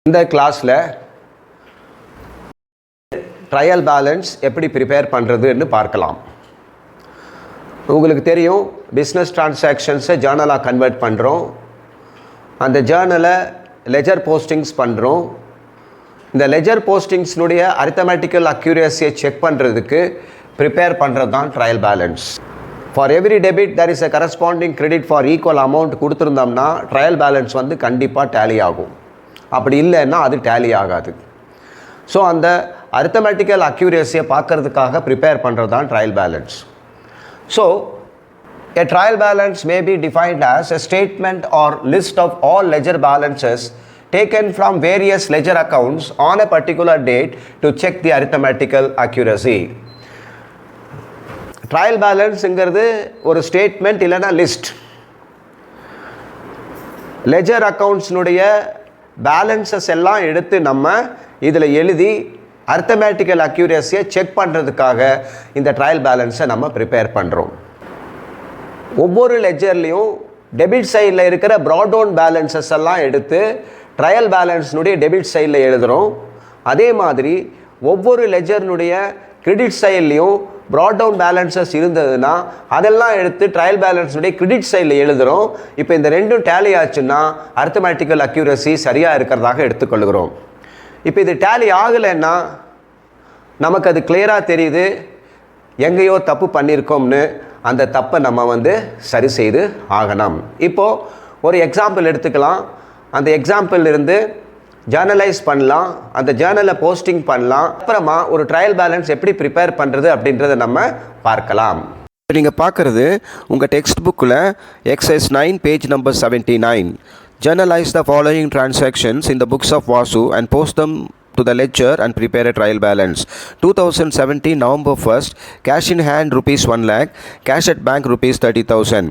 இந்த கிளாஸில் trial balance எப்படி ப்ரிப்பேர் பண்ணுறதுன்னு பார்க்கலாம். உங்களுக்கு தெரியும், பிஸ்னஸ் டிரான்சாக்ஷன்ஸை ஜேர்னலாக கன்வெர்ட் பண்ணுறோம். அந்த ஜேர்னலை லெஜர் போஸ்டிங்ஸ் பண்ணுறோம். இந்த லெஜர் போஸ்டிங்ஸ்னுடைய அரித்தமேட்டிக்கல் அக்யூரேசியை செக் பண்ணுறதுக்கு ப்ரிப்பேர் பண்ணுறது தான் trial balance. For every debit there is a corresponding credit for equal amount கொடுத்துருந்தோம்னா ட்ரையல் பேலன்ஸ் வந்து கண்டிப்பாக டேலி ஆகும். அப்படி இல்லைன்னா அது டேலி ஆகாது. ஸோ அந்த அரித்தமேட்டிக்கல் அக்யூரேசியை பார்க்கறதுக்காக ப்ரிப்பேர் பண்ணுறது தான் trial balance. So a trial balance may be defined as a statement or list of all ledger balances taken from various ledger accounts on a particular date to check the arithmetical accuracy. Trial பேலன்ஸுங்கிறது ஒரு statement இல்லைன்னா list. Ledger அக்கௌண்ட்ஸ்னுடைய balances எல்லாம் எடுத்து நம்ம இதில் எழுதி அரித்தமேட்டிக்கல் அக்யூரேசியை check பண்ணுறதுக்காக இந்த ட்ரையல் பேலன்ஸை நம்ம ப்ரிப்பேர் பண்ணுறோம். ஒவ்வொரு லெஜர்லேயும் டெபிட் சைடில் இருக்கிற ப்ராட் டவுன் பேலன்ஸஸ் எல்லாம் எடுத்து ட்ரையல் பேலன்ஸ்னுடைய டெபிட் சைடில் எழுதுகிறோம். அதே மாதிரி ஒவ்வொரு லெஜர்னுடைய கிரெடிட் சைட்லேயும் ப்ராட் டவுன் பேலன்ஸஸ் இருந்ததுன்னா அதெல்லாம் எடுத்து ட்ரையல் பேலன்ஸுடைய கிரெடிட் சைடில் எழுதுகிறோம். இப்போ இந்த ரெண்டும் டேலி ஆச்சுன்னா அரித்தமேட்டிக்கல் அக்யூரசி சரியாக இருக்கிறதாக எடுத்துக்கொள்கிறோம். இப்போ இது டேலி ஆகலைன்னா நமக்கு அது கிளியராக தெரியுது எங்கேயோ தப்பு பண்ணியிருக்கோம்னு. அந்த தப்பை நம்ம சரி செய்து ஆகணும். இப்போது ஒரு எக்ஸாம்பிள் எடுத்துக்கலாம். அந்த எக்ஸாம்பிள் இருந்து ஜேர்னலைஸ் பண்ணலாம், அந்த ஜேர்னலை போஸ்டிங் பண்ணலாம். அப்புறமா ஒரு ட்ரையல் பேலன்ஸ் எப்படி ப்ரிப்பேர் பண்ணுறது அப்படின்றத நம்ம பார்க்கலாம். நீங்கள் பார்க்குறது உங்கள் டெக்ஸ்ட் புக்கில் exercise 9 page number 79. Journalize the following transactions in the books of Vasu and post them to the ledger and prepare a trial balance. 2017 November 1st, cash in hand rupees 1 lakh, cash at bank rupees 30,000.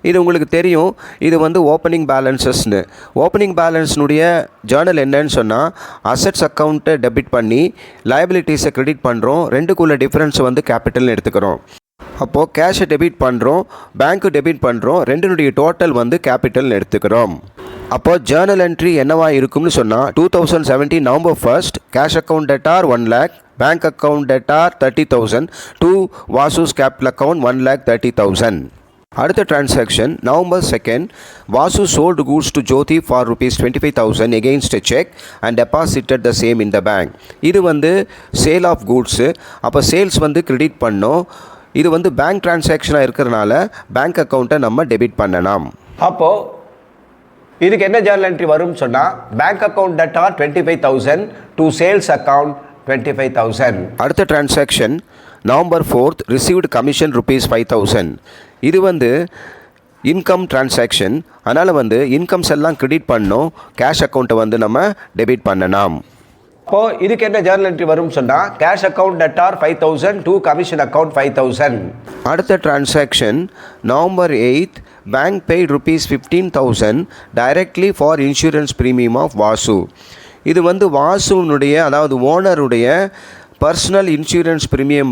இது உங்களுக்கு தெரியும், இது opening பேலன்ஸஸ்னு. Opening பேலன்ஸ்னுடைய Journal என்னன்னு சொன்னால் assets அக்கௌண்ட்டை debit பண்ணி லயபிலிட்டிஸை credit பண்ணுறோம். ரெண்டுக்குள்ள difference கேபிட்டல்னு எடுத்துக்கிறோம். அப்போது கேஷை டெபிட் பண்ணுறோம், பேங்க்கு டெபிட் பண்ணுறோம், ரெண்டுனுடைய டோட்டல் கேபிட்டல்னு எடுத்துக்கிறோம். அப்போது ஜேர்னல் என்ட்ரி என்னவா இருக்கும்னு சொன்னால் 2017 November 1st, cash account debtor 1 lakh, bank account debtor 30,000, to Vasu's capital account 1,30,000. அடுத்த transaction November 2nd, Vasu sold goods to Jyoti for rupees 25,000 against a check and deposited the same in the bank. இது sale of goods. அப்போ sales credit பண்ணோம். இது bank டிரான்சாக்ஷனாக இருக்கிறனால bank அக்கௌண்ட்டை நம்ம debit பண்ணலாம். அப்போது இதுக்கு என்ன ஜேர்னல் என்ட்ரி வரும்னு சொன்னால் bank account debtor 25,000 to sales account 25,000. அடுத்த transaction November 4th, received commission rupees 5,000. இது இன்கம் டிரான்சாக்ஷன். அதனால் இன்கம்ஸ் எல்லாம் கிரெடிட் பண்ணோம், கேஷ் அக்கௌண்ட்டை நம்ம டெபிட் பண்ணலாம். அப்போது இதுக்கு என்ன ஜேர்னல் என்ட்ரி வரும்னு சொன்னால் cash account debtor 5,000 to commission account 5,000. அடுத்த transaction November 8th, bank paid rupees 15,000 directly for insurance premium of Vasu. இது வாசுனுடைய, அதாவது ஓனருடைய பர்சனல் இன்சூரன்ஸ் ப்ரீமியம்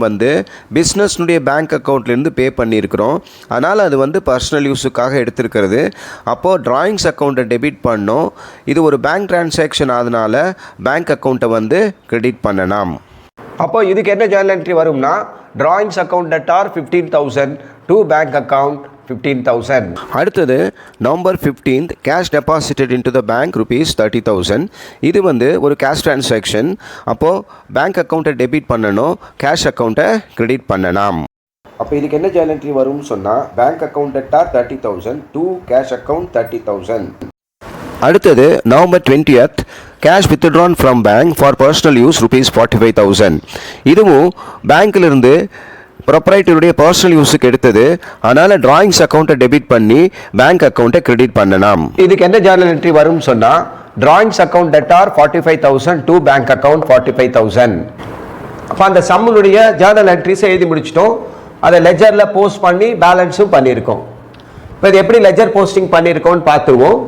பிஸ்னஸ்னுடைய பேங்க் அக்கௌண்ட்லேருந்து பே பண்ணியிருக்கிறோம். அதனால் அது பர்சனல் யூஸுக்காக எடுத்திருக்கிறது. அப்போது ட்ராயிங்ஸ் அக்கௌண்ட்டை டெபிட் பண்ணோம். இது ஒரு பேங்க் டிரான்சாக்ஷன், அதனால் பேங்க் அக்கௌண்ட்டை கிரெடிட் பண்ணலாம். அப்போது இதுக்கு என்ன ஜேர்னல் என்ட்ரி வரும்னா drawings account debtor 15,000 to bank account 15,000. அடுத்தது November 15th, cash deposited into the bank rupees 30,000. இது ஒரு கேஷ் டிரான்சாக்ஷன். அப்போது பேங்க் அக்கௌண்ட்டை டெபிட் பண்ணணும், கேஷ் அக்கௌண்ட்டை கிரெடிட் பண்ணலாம். அப்போ இதுக்கு என்ன ஜேர்னல் என்ட்ரி வரும்னு சொன்னால் bank account debtor 30,000 to cash account 30,000. அடுத்தது November 20th, cash withdrawn from bank for personal use rupees 45,000. இதுவும் பேங்க்கிலிருந்து ப்ரொப்ரைட்டருடைய பர்சனல் யூஸுக்கு எடுத்தது. அதனால் ட்ராயிங்ஸ் அக்கௌண்ட்டை டெபிட் பண்ணி பேங்க் அக்கௌண்ட்டை கிரெடிட் பண்ணலாம். இதுக்கு என்ன ஜேர்னல் என்ட்ரி வரும்னு சொன்னால் drawings account debtor 45,000 to bank account 45,000. அப்போ அந்த சம்முடைய ஜேர்னல் என்ட்ரிஸை எழுதி முடிச்சிட்டோம். அதை லெஜரில் போஸ்ட் பண்ணி பேலன்ஸும் பண்ணியிருக்கோம். இப்போ இது எப்படி லெஜர் போஸ்டிங் பண்ணியிருக்கோம்னு பார்த்துருவோம்.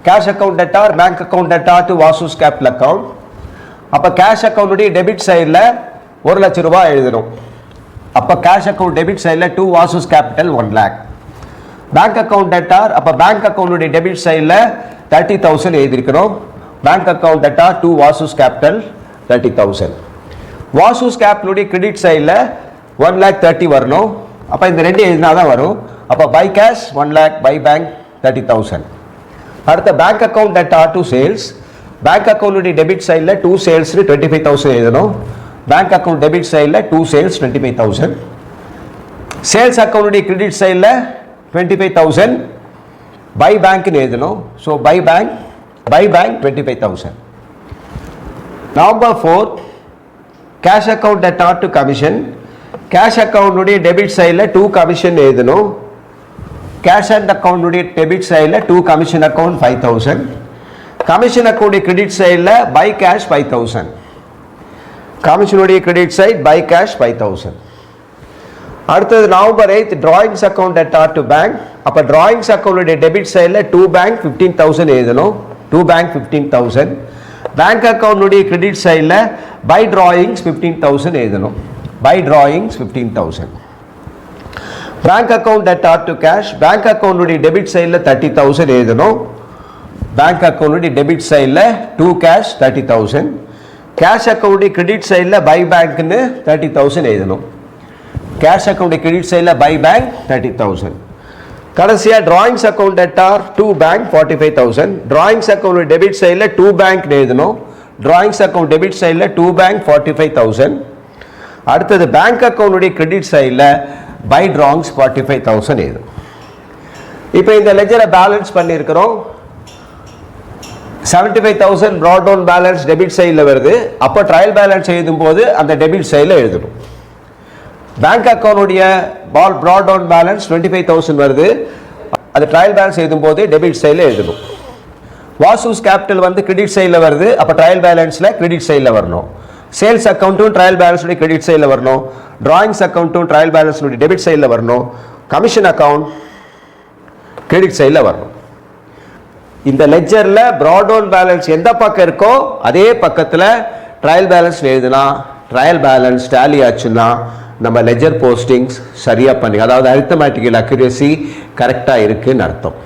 Cash account debtor bank account debtor to Vasu's capital account. அப்போ கேஷ் அக்கௌண்ட்டுடைய டெபிட் சைடில் 1 லட்ச ரூபாய் எழுதணும். அப்போ கேஷ் அக்கௌண்ட் டெபிட் சைடில் 2 Vasu's capital 1 lakh. Bank account debtor, அப்போ பேங்க் அக்கௌண்ட்டுடைய டெபிட் சைடில் 30,000 எழுதியிருக்கிறோம். Bank account debtor to Vasu's capital 30,000. Vasu's கேபிட்டலுடைய கிரெடிட் சைடில் 1,30,000 வரணும். அப்போ இந்த ரெண்டு எழுதினா தான் வரும். அப்போ பை கேஷ் 1,00,000, பை பேங்க் 30,000. அடுத்த bank account debtor to sales. Bank அக்கௌண்ட்டுடைய டெபிட் சைடில் 2 சேல்ஸ் 25,000 எழுதணும். பேங்க் அக்கௌண்ட் டெபிட் சைடில் 2 சேல்ஸ் 25,000. சேல்ஸ் அக்கௌண்ட்டுடைய கிரெடிட் சைடில் 25,000 பை பேங்க்னு எழுதணும். So by bank 25,000. Number 4 cash account debtor to commission. Cash அக்கௌண்ட்டுடைய டெபிட் சைடில் 2 கமிஷன் எழுதணும். கேஷ் அண்ட் அக்கௌண்ட்டுடைய டெபிட் சைடில் 2 கமிஷன் அக்கௌண்ட் 5,000. கமிஷன் அக்கௌண்ட்டுடைய கிரெடிட் சைடில் பை கேஷ் 5,000. கமிஷனுடைய கிரெடிட் சைட் பை கேஷ் 5,000. அடுத்தது November 8 drawings account debtor to bank. அப்போ drawings அக்கௌண்ட்டுடைய டெபிட் சைடில் 2 பேங்க் 15,000 எழுதணும். 2 பேங்க் 15,000. பேங்க் அக்கௌண்ட்டுடைய கிரெடிட் சைடில் பை டிராயிங்ஸ் 15,000 எழுதணும். By drawings 15,000. Bank account debtor to cash. Bank அக்கௌண்ட்டுடைய டெபிட் சைடில் 30,000 எழுதணும். பேங்க் அக்கௌண்ட்டுடைய டெபிட் சைடில் 2 கேஷ் 30,000. கேஷ் அக்கௌண்ட்டுடைய கிரெடிட் சைடில் பை பேங்க்னு 30,000 எழுதணும். கேஷ் அக்கௌண்ட் கிரெடிட் சைடில் பை பேங்க் 30,000. கடைசியாக drawings account debtor to bank 45,000. Drawings account debit சைடில் 2 பேங்க் எழுதணும். டிராயிங்ஸ் அக்கௌண்ட் டெபிட் சைடில் 2 பேங்க் 45,000. அடுத்தது பேங்க் அக்கௌண்ட்டுடைய கிரெடிட் சைடில் பை டிராயிங்ஸ் 45,000 எழுதணும். இப்போ இந்த லெஜரை பேலன்ஸ் பண்ணியிருக்கிறோம். 75,000 ப்ராட் டவுன் பேலன்ஸ் டெபிட் சைடில் வருது. அப்போ ட்ரையல் பேலன்ஸ் எழுதும் போது அந்த டெபிட் சைடில் எழுதணும். பேங்க் அக்கௌண்ட்டுடைய ப்ராட் டவுன் பேலன்ஸ் 25,000 வருது. அது ட்ரையல் பேலன்ஸ் எழுதும் போது டெபிட் சைடில் எழுதணும். வாசுஸ் கேபிட்டல் வந்து கிரெடிட் சைடில் வருது. அப்போ ட்ரையல் பேலன்ஸில் கிரெடிட் சைடில் வரணும். சேல்ஸ் அக்கௌண்ட்டும் ட்ரையல் பேலன்ஸுடைய கிரெடிட் சைடில் வரணும். டிராயிங்ஸ் அக்கௌண்ட்டும் ட்ரையல் பேலன்ஸுடைய டெபிட் சைடில் வரணும். கமிஷன் அக்கௌண்ட் கிரெடிட் சைடில் வரணும். இந்த லெஜரில் ப்ராட் டவுன் பேலன்ஸ் எந்த பக்கம் இருக்கோ அதே பக்கத்தில் ட்ரையல் பேலன்ஸ் எழுதுனா ட்ரையல் பேலன்ஸ் டேலி ஆச்சுன்னா நம்ம லெஜர் போஸ்டிங்ஸ் சரியாக பண்ணி, அதாவது அரித்தமேட்டிக்கல் அக்யூரேசி கரெக்டாக இருக்குன்னு அர்த்தம்.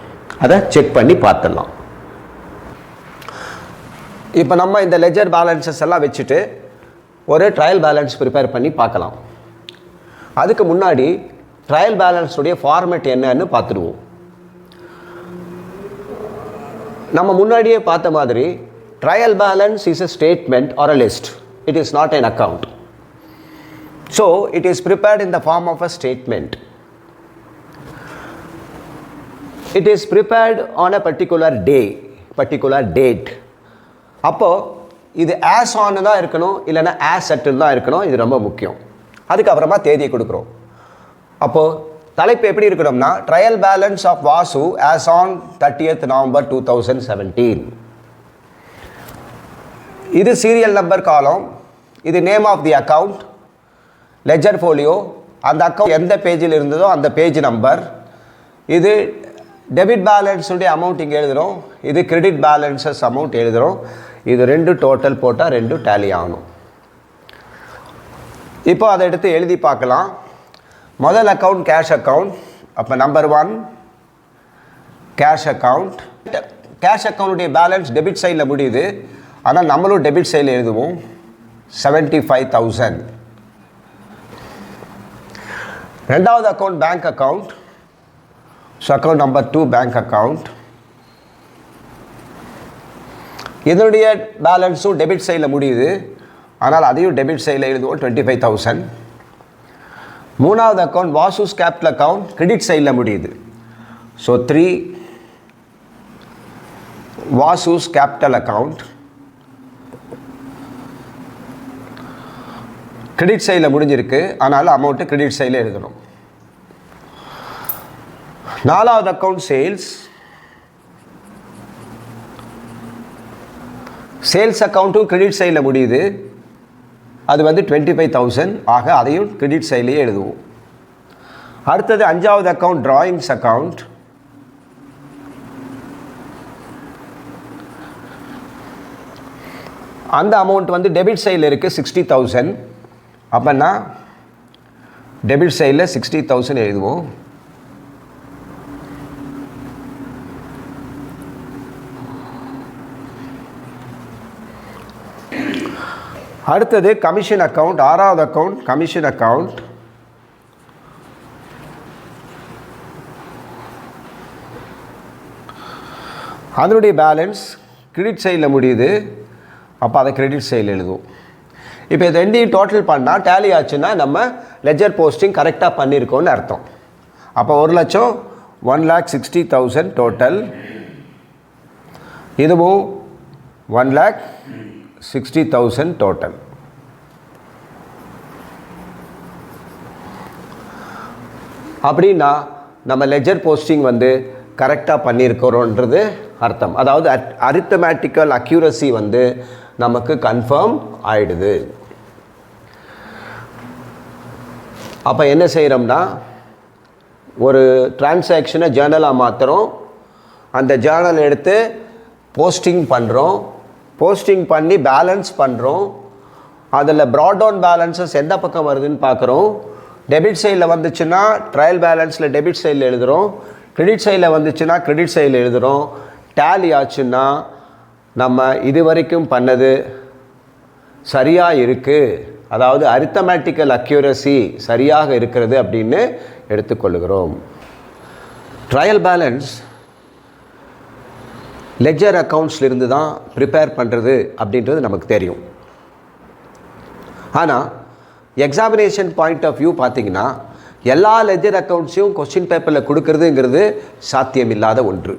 அதை செக் பண்ணி பார்த்துடலாம். இப்போ நம்ம இந்த லெஜர் பேலன்சஸ் எல்லாம் வச்சுட்டு ஒரு ட்ரையல் பேலன்ஸ் ப்ரிப்பேர் பண்ணி பார்க்கலாம். அதுக்கு முன்னாடி ட்ரையல் பேலன்ஸுடைய ஃபார்மேட் என்னன்னு பார்த்துடுவோம். நம்ம முன்னாடியே பார்த்த மாதிரி trial balance is a statement or a list. It is not an account. So it is prepared in the form of a statement. It is prepared on a particular day, particular date. அப்போ இது as on தான் இருக்கணும், இல்லைன்னா as settled தான் இருக்கணும். இது ரொம்ப முக்கியம். அதுக்கப்புறமா தேதியை கொடுக்குறோம். அப்போது தலைப்பு எப்படி இருக்கணும்னா trial balance of Vasu as on 30th November 2017. இது சீரியல் நம்பர் காலம், இது name of the account, ledger folio, அந்த அக்கௌண்ட் எந்த பேஜில் இருந்ததோ அந்த பேஜ் நம்பர், இது டெபிட் பேலன்ஸுடைய அமௌண்ட் இங்கே எழுதுகிறோம், இது கிரெடிட் பேலன்ஸஸ் அமௌண்ட் எழுதுகிறோம். இது ரெண்டு டோட்டல் போட்டால் ரெண்டு டேலி ஆகணும். இப்போ அதை எடுத்து எழுதி பார்க்கலாம். முதல் அக்கௌண்ட் கேஷ் அக்கௌண்ட். அப்போ நம்பர் 1 கேஷ் அக்கௌண்ட். கேஷ் அக்கௌண்ட்டுடைய பேலன்ஸ் டெபிட் சைடில் முடியுது, ஆனால் நம்மளும் டெபிட் சைடில் எழுதுவோம் 75,000. ரெண்டாவது account bank account. So account number 2 bank account. இதனுடைய பேலன்ஸும் டெபிட் சைடில் முடியுது, ஆனால் அதையும் டெபிட் சைடில் எழுதுவோம் 25,000. மூணாவது account Vasu's capital account, credit சைடில் முடியுது. So 3 Vasu's capital account, credit சைடில் முடிஞ்சிருக்கு, ஆனால் அமௌண்ட்டு கிரெடிட் சைடில் எழுதணும். நாலாவது அக்கௌண்ட் சேல்ஸ். சேல்ஸ் அக்கௌண்ட்டும் கிரெடிட் சைடில் முடியுது, அது வந்து 25,000. ஆக அதையும் கிரெடிட் சைட்லேயே எழுதுவோம். அடுத்தது அஞ்சாவது அக்கௌண்ட் டிராயிங்ஸ் அக்கௌண்ட். அந்த அமௌண்ட் வந்து டெபிட் சைடில் இருக்குது 60,000. அப்போன்னா டெபிட் சைடில் 60,000 எழுதுவோம். அடுத்தது கமிஷன் அக்கவுண்ட், ஆறாவது அக்கவுண்ட் கமிஷன் அக்கவுண்ட். அதனுடைய பேலன்ஸ் கிரெடிட் சைடில் முடியுது, அப்போ அதை கிரெடிட் சைடில் எழுதுவோம். இப்போ இது ரெண்டையும் டோட்டல் பண்ணால் டேலி ஆச்சுன்னா நம்ம லெஜர் போஸ்டிங் கரெக்டாக பண்ணியிருக்கோன்னு அர்த்தம். அப்போ 1,60,000 டோட்டல், இதுவும் 1,60,000 டோட்டல். அப்படின்னா நம்ம லெஜர் போஸ்டிங் வந்து கரெக்டாக பண்ணியிருக்கிறோன்றது அர்த்தம். அதாவது அரித்தமேட்டிக்கல் அக்யூரசி வந்து நமக்கு கன்ஃபார்ம் ஆயிடுது. அப்போ என்ன செய்கிறோம்னா, ஒரு டிரான்சாக்ஷனை ஜேர்னலாக மாற்றுறோம், அந்த ஜேர்னல் எடுத்து போஸ்டிங் பண்ணுறோம், போஸ்டிங் பண்ணி பேலன்ஸ் பண்ணுறோம். அதில் ப்ராட் டவுன் பேலன்ஸஸ் எந்த பக்கம் வருதுன்னு பார்க்குறோம். டெபிட் சைடில் வந்துச்சுன்னா ட்ரையல் பேலன்ஸில் டெபிட் சைடில் எழுதுகிறோம், கிரெடிட் சைடில் வந்துச்சுன்னா கிரெடிட் சைடில் எழுதுகிறோம். டேலி ஆச்சுன்னா நம்ம இது வரைக்கும் பண்ணது சரியாக இருக்குது, அதாவது அரித்தமேட்டிக்கல் அக்யூரசி சரியாக இருக்கிறது அப்படின்னு எடுத்துக்கொள்கிறோம். ட்ரையல் பேலன்ஸ் லெஜர் அக்கவுண்ட்ஸ்லேருந்து தான் ப்ரிப்பேர் பண்ணுறது அப்படின்றது நமக்கு தெரியும். ஆனால் எக்ஸாமினேஷன் பாயிண்ட் ஆஃப் வியூ பார்த்திங்கன்னா எல்லா லெஜர் அக்கவுண்ட்ஸையும் கொஸ்டின் பேப்பரில் கொடுக்கறதுங்கிறது சாத்தியமில்லாத ஒன்று.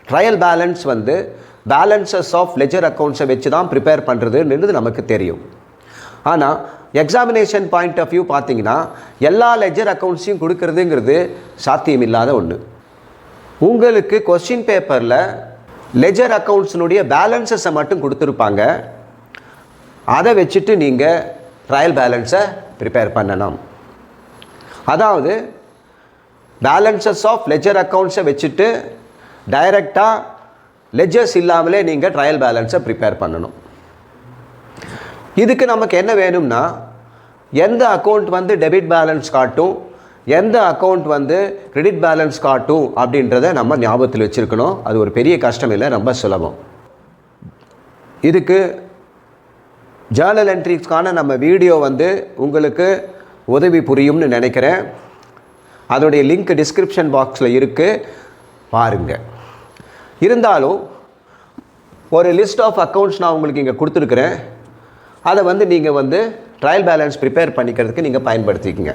ட்ரையல் பேலன்ஸ் வந்து பேலன்சஸ் ஆஃப் லெஜர் அக்கவுண்ட்ஸை வச்சு தான் ப்ரிப்பேர் பண்ணுறதுன்றது நமக்கு தெரியும். ஆனால் எக்ஸாமினேஷன் பாயிண்ட் ஆஃப் வியூ பார்த்திங்கன்னா எல்லா லெஜர் அக்கவுண்ட்ஸையும் கொடுக்கறதுங்கிறது சாத்தியமில்லாத ஒன்று. உங்களுக்கு கொஸ்டின் பேப்பரில் லெஜர் அக்கவுண்ட்ஸினுடைய பேலன்ஸஸை மட்டும் கொடுத்துருப்பாங்க, அதை வச்சுட்டு நீங்கள் ட்ரையல் பேலன்ஸை ப்ரிப்பேர் பண்ணணும். அதாவது பேலன்சஸ் ஆஃப் லெஜர் அக்கவுண்ட்ஸை வச்சுட்டு டைரெக்டாக லெஜர்ஸ் இல்லாமலே நீங்கள் ட்ரையல் பேலன்ஸை ப்ரிப்பேர் பண்ணணும். இதுக்கு நமக்கு என்ன வேணும்னா, எந்த அக்கௌண்ட் வந்து டெபிட் பேலன்ஸ் காட்டும், எந்த அக்கௌண்ட் வந்து கிரெடிட் பேலன்ஸ் காட்டும் அப்படின்றத நம்ம ஞாபகத்தில் வச்சுருக்கணும். அது ஒரு பெரிய கஷ்டம் இல்லை, ரொம்ப சுலபம். இதுக்கு ஜேர்னல் என்ட்ரிஸ்க்கான நம்ம வீடியோ வந்து உங்களுக்கு உதவி புரியும்னு நினைக்கிறேன். அதோடைய லிங்க் டிஸ்கிரிப்ஷன் பாக்ஸில் இருக்குது, பாருங்கள். இருந்தாலும் ஒரு லிஸ்ட் ஆஃப் அக்கௌண்ட்ஸ் நான் உங்களுக்கு இங்கே கொடுத்துருக்குறேன், அதை வந்து நீங்கள் வந்து ட்ரையல் பேலன்ஸ் ப்ரிப்பேர் பண்ணிக்கிறதுக்கு நீங்கள் பயன்படுத்திக்கங்க.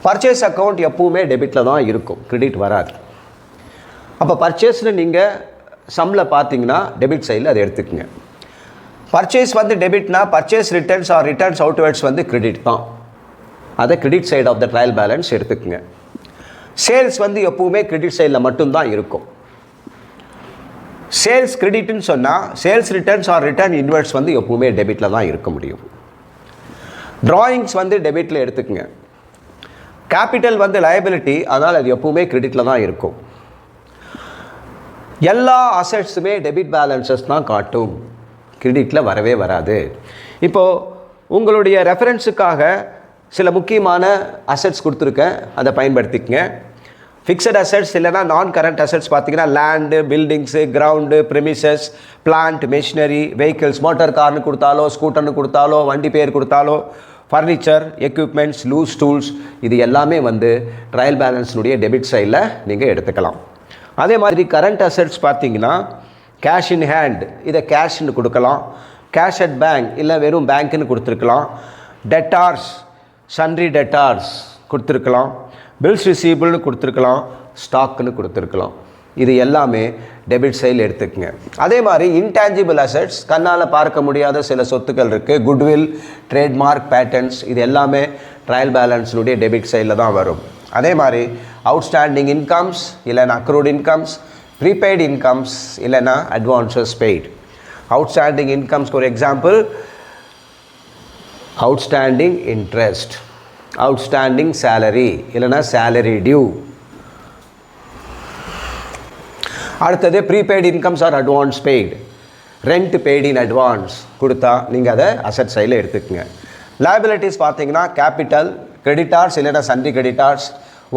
பர்ச்சேஸ் அக்கௌண்ட் எப்பவுமே டெபிட்டில் தான் இருக்கும், கிரெடிட் வராது. அப்போ பர்ச்சேஸில் நீங்கள் சம்மில் பார்த்தீங்கன்னா டெபிட் சைடில் அதை எடுத்துக்கங்க. பர்ச்சேஸ் வந்து டெபிட்னா purchase returns or returns outwards வந்து கிரெடிட் தான், அதை credit side of the trial balance எடுத்துக்கங்க. சேல்ஸ் வந்து எப்பவுமே கிரெடிட் சைடில் மட்டும்தான் இருக்கும். சேல்ஸ் கிரெடிட்னு சொன்னால் sales returns or return inwards வந்து எப்பவுமே டெபிட்டில் தான் இருக்க முடியும். ட்ராயிங்ஸ் வந்து டெபிட்டில் எடுத்துக்கங்க. கேபிட்டல் வந்து லயபிலிட்டி, அதனால் அது எப்பவுமே கிரெடிட்டில் தான் இருக்கும். எல்லா அசெட்ஸுமே டெபிட் பேலன்சஸ் தான் காட்டும், கிரெடிட்டில் வரவே வராது. இப்போது உங்களுடைய ரெஃபரன்ஸுக்காக சில முக்கியமான அசெட்ஸ் கொடுத்துருக்கேன், அதை பயன்படுத்திக்கங்க. ஃபிக்ஸட் அசெட்ஸ் இல்லைனா நான் கரண்ட் அசெட்ஸ் பார்த்தீங்கன்னா land, buildings, ground, premises, plant, machinery, vehicles, motor கார்னு கொடுத்தாலோ, ஸ்கூட்டர்னு கொடுத்தாலோ, வண்டி பேர் கொடுத்தாலோ, ஃபர்னிச்சர், எக்யூப்மெண்ட்ஸ், லூஸ் டூல்ஸ், இது எல்லாமே வந்து ட்ரையல் பேலன்ஸினுடைய டெபிட் சைடில் நீங்கள் எடுத்துக்கலாம். அதே மாதிரி கரண்ட் அசெட்ஸ் பார்த்தீங்கன்னா கேஷ் இன் ஹேண்ட், இதை கேஷ்னு கொடுக்கலாம். கேஷ் அட் பேங்க் இல்லை வெறும் பேங்க்னு கொடுத்துருக்கலாம். டெட்டார்ஸ், சன்ட்ரி டெட்டார்ஸ் கொடுத்துருக்கலாம். பில்ஸ் ரிசீபிள்னு கொடுத்துருக்கலாம், ஸ்டாக்குன்னு கொடுத்துருக்கலாம். இது எல்லாமே டெபிட் சைடில் எடுத்துக்கங்க. அதே மாதிரி இன்டான்ஜிபிள் அசெட்ஸ், கண்ணால் பார்க்க முடியாத சில சொத்துக்கள் இருக்குது, குட்வில், ட்ரேட்மார்க், பேட்டன்ஸ், இது எல்லாமே ட்ரையல் பேலன்ஸினுடைய டெபிட் சைடில் தான் வரும். அதே மாதிரி அவுட்ஸ்டாண்டிங் இன்கம்ஸ் இல்லைனா அக்ரூட் இன்கம்ஸ், ப்ரீபெய்டு இன்கம்ஸ் இல்லைனா அட்வான்சஸ் பெய்டு. அவுட்ஸ்டாண்டிங் இன்கம்ஸ்க்கு ஒரு example outstanding interest, outstanding salary இல்லைனா சேலரி டியூ. அடுத்தது prepaid incomes or advance paid, rent paid in advance கொடுத்தா நீங்கள் அதை அசெட் சைடில் எடுத்துக்கங்க. லைபிலிட்டிஸ் பார்த்தீங்கன்னா கேபிட்டல், கிரெடிட்டார்ஸ் இல்லைனா sundry creditors,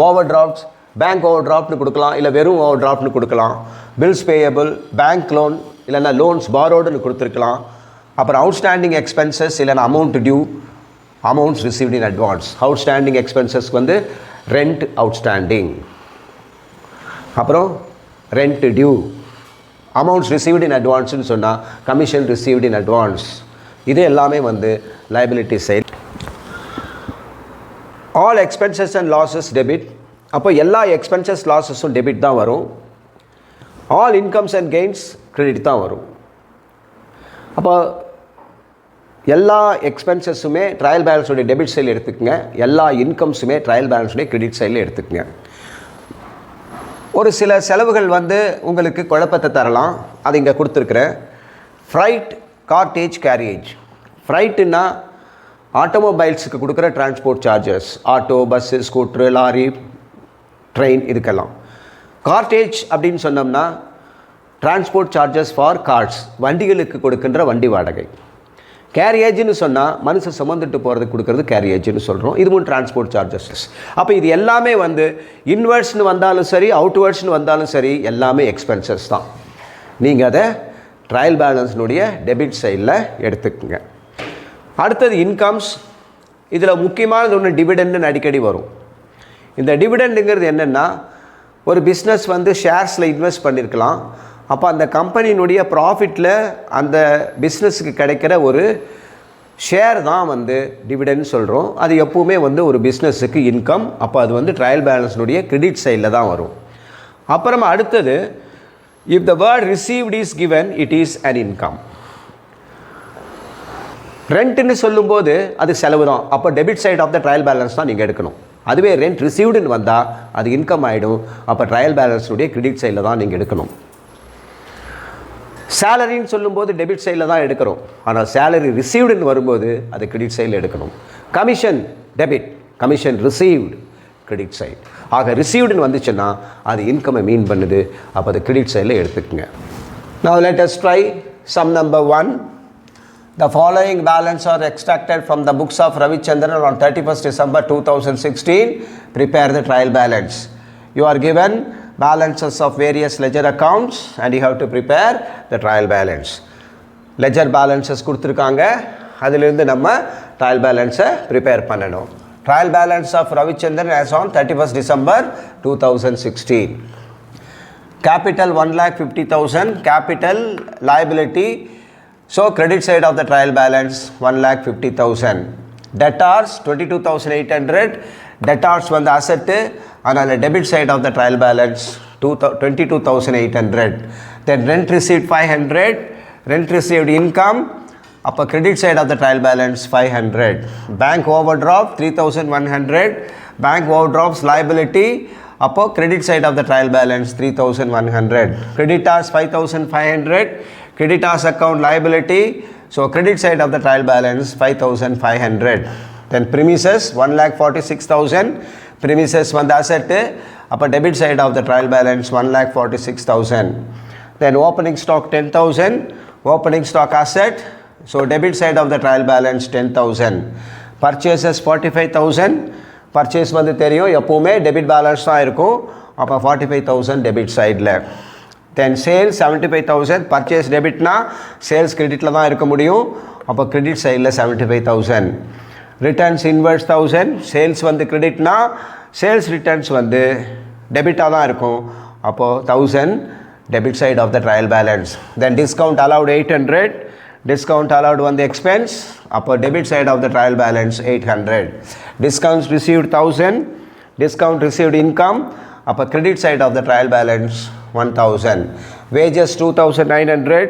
over drafts, bank over டிராஃப்ட்னு கொடுக்கலாம் இல்லை வெறும் ஓவர் டிராஃப்ட்னு கொடுக்கலாம். பில்ஸ் பேயபிள், பேங்க் லோன் இல்லைனா லோன்ஸ் பாரோடுன்னு கொடுத்துருக்கலாம். அப்புறம் அவுட்ஸ்டாண்டிங் எக்ஸ்பென்சஸ் இல்லைன்னா amount due, amounts received in advance. Outstanding எக்ஸ்பென்சஸ்க்கு வந்து ரெண்ட் அவுட்ஸ்டாண்டிங், அப்புறம் rent due. Amounts received in அட்வான்ஸ்னு சொன்னால் கமிஷன் ரிசீவ்ட் இன் அட்வான்ஸ். இது எல்லாமே வந்து liability side. All expenses and losses debit. அப்போ எல்லா எக்ஸ்பென்சஸ் லாஸஸும் டெபிட் தான் வரும். All incomes and gains credit தான் வரும். அப்போ எல்லா எக்ஸ்பென்சஸுமே ட்ரையல் பேலன்ஸுடைய டெபிட் சைடில் எடுத்துக்கங்க, எல்லா இன்கம்ஸுமே ட்ரையல் பேலன்ஸுடைய கிரெடிட் சைடில் எடுத்துக்கங்க. ஒரு சில செலவுகள் வந்து உங்களுக்கு குழப்பத்தை தரலாம், அது இங்கே கொடுத்துருக்குறேன். Fried, கார்டேஜ், carriage. ஃப்ரைட்டுன்னா ஆட்டோமொபைல்ஸுக்கு கொடுக்குற transport charges, auto, bus, scooter, lorry, train, இதுக்கெல்லாம். கார்டேஜ் அப்படின்னு சொன்னோம்னா டிரான்ஸ்போர்ட் சார்ஜஸ் ஃபார் கார்ஸ், வண்டிகளுக்கு கொடுக்கின்ற வண்டி வாடகை. கேரியேஜ்னு சொன்னால் மனுஷன் சுமந்துட்டு போகிறதுக்கு கொடுக்குறது கேரியேஜ்னு சொல்கிறோம். இதுவும் டிரான்ஸ்போர்ட் சார்ஜஸ். அப்போ இது எல்லாமே வந்து இன்வெர்ட்ஸ்னு வந்தாலும் சரி, அவுட்வேர்ட்ஸ்னு வந்தாலும் சரி, எல்லாமே எக்ஸ்பென்சஸ் தான். நீங்கள் அதை ட்ரையல் பேலன்ஸ்னுடைய டெபிட் சைடில் எடுத்துக்கோங்க. அடுத்தது இன்கம்ஸ். இதில் முக்கியமானது ஒன்று டிவிடெண்டுன்னு அடிக்கடி வரும். இந்த டிவிடெண்டுங்கிறது என்னென்னா, ஒரு பிஸ்னஸ் வந்து ஷேர்ஸில் இன்வெஸ்ட் பண்ணியிருக்கலாம். அப்போ அந்த கம்பெனியினுடைய ப்ராஃபிட்டில் அந்த பிஸ்னஸுக்கு கிடைக்கிற ஒரு ஷேர் தான் வந்து டிவிடெண்ட் சொல்கிறோம். அது எப்போவுமே வந்து ஒரு பிஸ்னஸுக்கு இன்கம். அப்போ அது வந்து ட்ரையல் பேலன்ஸ்னுடைய கிரெடிட் சைடில் தான் வரும். அப்புறமா அடுத்தது, if the word received is given it is an income. ரெண்ட்டுன்னு சொல்லும்போது அது செலவு தான். அப்போ debit side of the trial balance தான் நீங்கள் எடுக்கணும். அதுவே ரெண்ட் ரிசீவ்டுன்னு வந்தால் அது இன்கம் ஆகிடும். அப்போ ட்ரையல் பேலன்ஸுடைய கிரெடிட் சைடில் தான் நீங்கள் எடுக்கணும். சேலரின்னு சொல்லும்போது டெபிட் சைடில் தான் எடுக்கிறோம். ஆனால் சேலரி ரிசீவ்டுன்னு வரும்போது அது கிரெடிட் சைடில் எடுக்கணும். Commission debit, commission received credit side. ஆக ரிசீவ்டுன்னு வந்துச்சுன்னா அது இன்கம்மை மீன் பண்ணுது. அப்போ அது கிரெடிட் சைடில் எடுத்துக்கங்க. Now let us try sum number 1. The following balance are extracted from the books of Ravichandran on 31st December 2016. Prepare the trial balance. You are given balances of various ledger accounts and you have to prepare the trial balance. Ledger balances கொடுத்துருக்காங்க, அதிலிருந்து நம்ம trial balance prepare பண்ணணும். Trial balance of Ravichandran as on 31st December 2016. Capital 1,50,000, capital liability. So credit side of the trial balance 1,50,000. Debtors 22,800. Debtors வந்து asset, ஆனால் debit side of the trial balance 22,800. Then rent received 500. Rent received income. அப்போ credit side of the trial balance 500. Bank overdraft 3,100. Bank overdrafts liability. அப்போ credit side of the trial balance 3,100. Creditors 5,500. Creditors account liability. So credit side of the trial balance 5,500. Then premises 1,46,000. Premises வந்து asset. அப்போ debit side of the trial balance 1,46,000. Then opening stock 10,000. Opening stock asset. So debit side of the trial balance 10,000. Purchases 45,000. Purchase வந்து தெரியும், எப்போவுமே debit balance தான் இருக்கும். அப்போ 45,000 debit சைடில். தென் sales 75,000. Purchase டெபிட்னா sales கிரெடிட்டில் தான் இருக்க முடியும். அப்போ கிரெடிட் சைடில் 75,000. Returns inverse 1,000. சேல்ஸ் வந்து கிரெடிட்னா சேல்ஸ் ரிட்டர்ன்ஸ் வந்து டெபிட்டாக தான் இருக்கும். அப்போது 1,000 debit side of the trial balance. Then discount allowed 800. Discount allowed on the expense. Upper debit side of the trial balance 800. Discounts received 1,000. Discount received income. Upper credit side of the trial balance 1,000. Wages 2,900.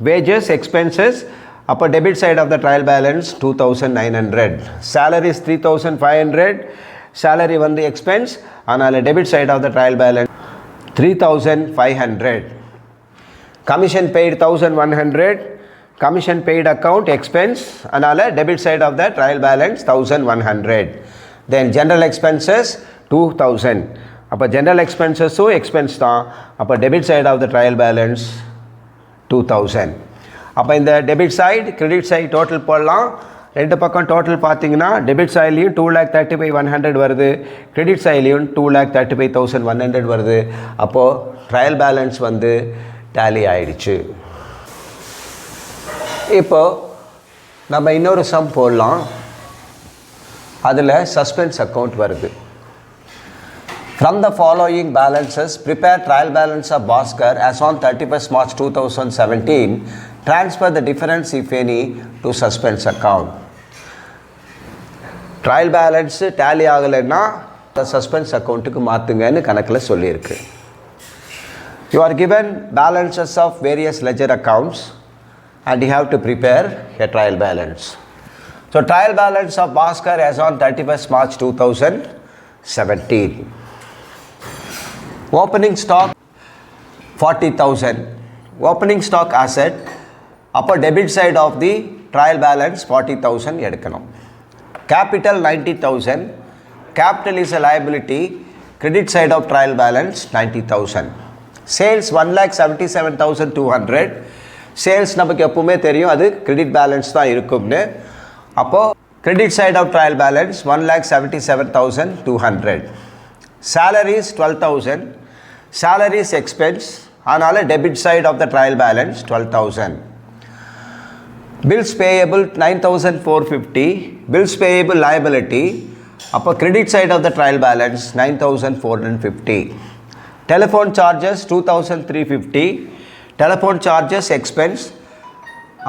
Wages expenses. Upper debit side of the trial balance 2,900. Salaries 3,500. Salary on the expense. And debit side of the trial balance 3,500. Commission paid 1,100. Commission paid account expense. Anala debit side of the trial balance 1,100. Then general expenses 2,000. Appa general expenses so expense tha. Appa debit side of the trial balance 2,000. Appa in the debit side, credit side total போடலாம். ரெண்டு பக்கம் total பார்த்தீங்கன்னா debit சைட்லையும் 2,35,100 வருது, credit சைட்லையும் 2,35,100 வருது. அப்போது trial balance வந்து tally ஆயிடுச்சு. இப்போ நம்ம இன்னொரு சம் போடலாம். அதில் சஸ்பென்ஸ் அக்கௌண்ட் வருது. From the following balances, prepare trial balance of Bhaskar as on 31st March 2017. Transfer the difference, if any, to suspense account. Trial balance tally ஆகலைன்னா சஸ்பென்ஸ் அக்கௌண்ட்டுக்கு மாற்றுங்கன்னு கணக்கில் சொல்லியிருக்கு. You are given balances of various ledger accounts and you have to prepare a trial balance. So trial balance of Bhaskar as on 31st March 2017. Opening stock 40,000. Opening stock asset, upper debit side of the trial balance 40,000 எடுக்கணும். Capital 90,000. Capital is a liability. Credit side of trial balance 90,000. Sales 1,77,200. Sales நமக்கு எப்பவுமே தெரியும் அது credit balance தான் இருக்கும்னு. அப்போது credit side of trial balance 1,77,200. Salaries 12,000. Salaries expense, அதனால் debit side of the trial balance 12,000. Bills payable 9,450. Bills payable liability, அப்போ credit side of the trial balance 9,450. Telephone charges 2,350. Telephone charges expense,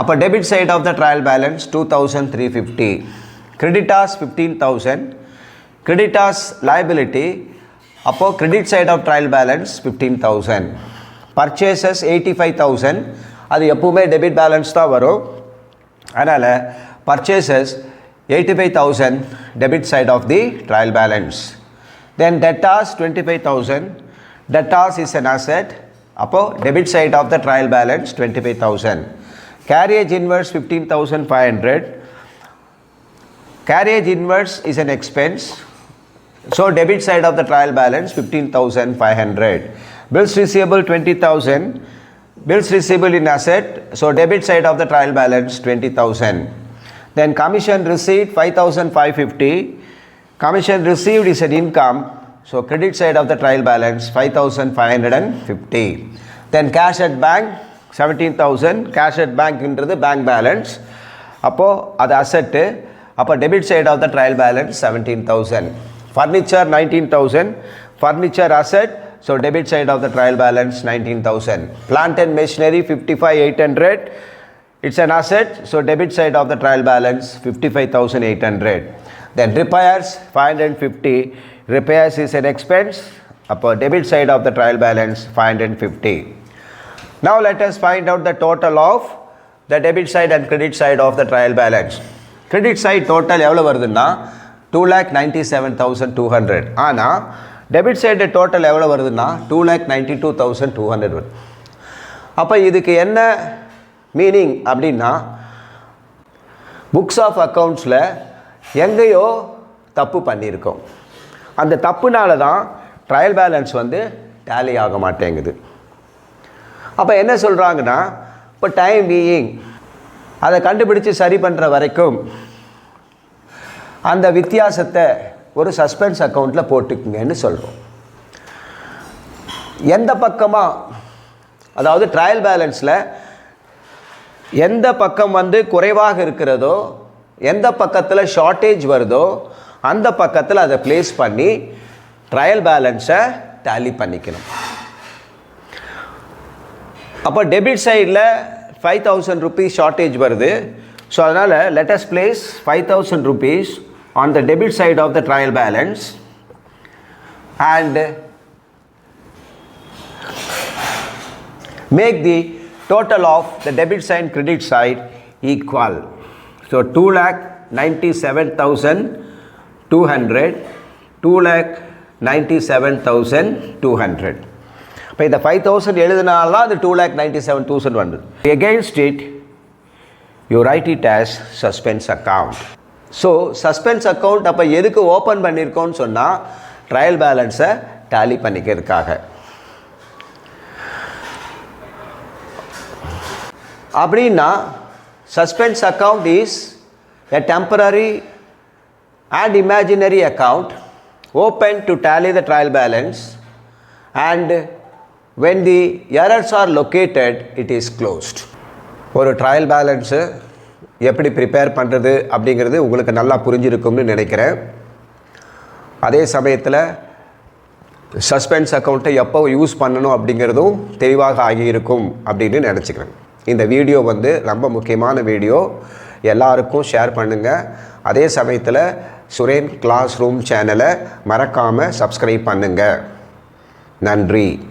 upper debit side of the trial balance 2,350. Creditors 15,000. Creditors liability, upper credit side of trial balance 15,000. Purchases 85,000. அது எப்பவுமே debit balance தான் வரும். அதனால் purchases 85,000 debit side of the trial balance. Then debtors 25,000. Debtors is an asset. அப்போ debit side of the trial balance 25,000. Carriage inwards 15,500. Carriage inwards is an expense. So debit side of the trial balance 15,500. Bills receivable 20,000. Bills receivable in asset, so debit side of the trial balance 20,000. Then commission received 5,550. Commission received is an income. So credit side of the trial balance 5,550. Then cash at bank 17,000. Cash at bank into the bank balance. அப்போ அது asset. அப்போ debit side of the trial balance 17,000. Furniture 19,000. Furniture asset. So debit side of the trial balance 19,000. Plant and machinery 55,800. It's an asset. So debit side of the trial balance 55,800. Then repairs 550. Repairs is an expense. Upper debit side of the trial balance 550. Now let us find out the total of the debit side and credit side of the trial balance. Credit side total எவ்வளோ வருதுன்னா 2,97,200. ஆனால் debit side total எவ்வளோ வருதுன்னா 2,92,200 வருது. அப்போ இதுக்கு என்ன meaning அப்படின்னா, புக்ஸ் ஆஃப் அக்கௌண்ட்ஸில் எங்கேயோ தப்பு பண்ணியிருக்கோம். அந்த தப்புனால தான் ட்ரையல் பேலன்ஸ் டேலி ஆக மாட்டேங்குது. அப்போ என்ன சொல்கிறாங்கன்னா, இப்போ டைம் பீயிங் அதை கண்டுபிடிச்சி சரி பண்ணுற வரைக்கும் அந்த வித்தியாசத்தை ஒரு சஸ்பென்ஸ் அக்கௌண்ட்டில் போட்டுக்குங்கன்னு சொல்கிறோம். எந்த பக்கமாக, அதாவது ட்ரையல் பேலன்ஸில் எந்த பக்கம் குறைவாக இருக்கிறதோ, எந்த பக்கத்தில் ஷார்ட்டேஜ் வருதோ அந்த பக்கத்தில் அதை பிளேஸ் பண்ணி ட்ரையல் பேலன்ஸை டேலி பண்ணிக்கணும். அப்போ டெபிட் சைடில் 5,000 rupees ஷார்ட்டேஜ் வருது. ஸோ அதனால் let us place 5,000 rupees on the debit side of the trial balance and make the total of the debit side and credit side equal. So 2,97,200, 2,97,200. இப்போ இந்த 5,000 எழுதினாலாம் அது 2,97,200 வந்து. Against it, you write it as suspense account. So suspense account அப்போ எதுக்கு open பண்ணியிருக்கோன்னு சொன்னால் trial பேலன்ஸை tally பண்ணிக்கிறதுக்காக. அப்படின்னா suspense account is a temporary and imaginary account open to tally the trial balance, and when the errors are located, it is closed. ஒரு trial balance எப்படி prepare பண்ணுறது அப்படிங்கிறது உங்களுக்கு நல்லா புரிஞ்சிருக்கும்னு நினைக்கிறேன். அதே சமயத்தில் சஸ்பென்ஸ் அக்கௌண்ட்டை எப்போ யூஸ் பண்ணணும் அப்படிங்கிறதும் தெளிவாக ஆகியிருக்கும் அப்படின்னு நினச்சிக்கிறேன். இந்த வீடியோ ரொம்ப முக்கியமான வீடியோ, எல்லாருக்கும் ஷேர் பண்ணுங்கள். அதே சமயத்தில் சுரேன் கிளாஸ் ரூம் சேனலை மறக்காமல் சப்ஸ்கிரைப் பண்ணுங்கள். நன்றி.